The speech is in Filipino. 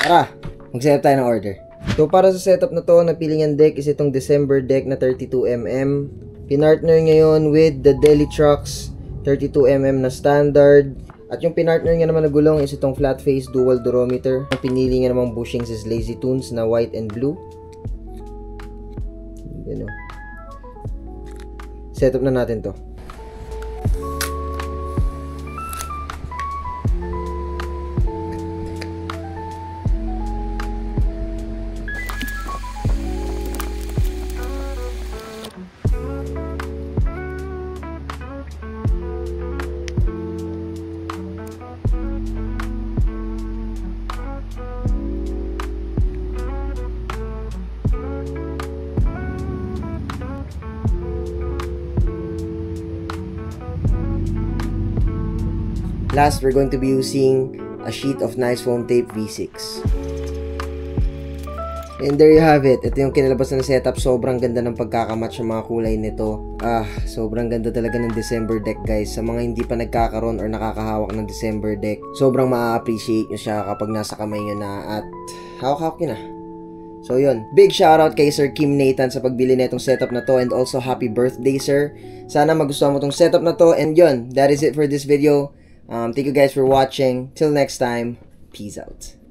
Tara, mag-setup tayo ng order. So para sa setup na to, napiling deck is itong December deck na 32mm. Pinartner ngayon with the Delitrax 32mm na standard. At yung pinartner nga naman na gulong is itong flat face dual durometer. Ang pinili nga namang bushings is Lazy Tunes na white and blue. Yan o. Setup na natin to. Last, we're going to be using a sheet of nice foam tape V6. And there you have it. Ito yung kinalabas na setup. Sobrang ganda ng pagkakamatch ng mga kulay nito. Sobrang ganda talaga ng December deck, guys. Sa mga hindi pa nagkakaroon or nakakahawak ng December deck, sobrang ma-appreciate nyo siya kapag nasa kamay nyo na at hawak-hawak nyo na. So yun, big shoutout kay Sir Kim Nathan sa pagbili na itong setup na to, and also happy birthday, sir. Sana magustuhan mo itong setup na to. And yun, that is it for this video. Thank you guys for watching. Till next time, peace out.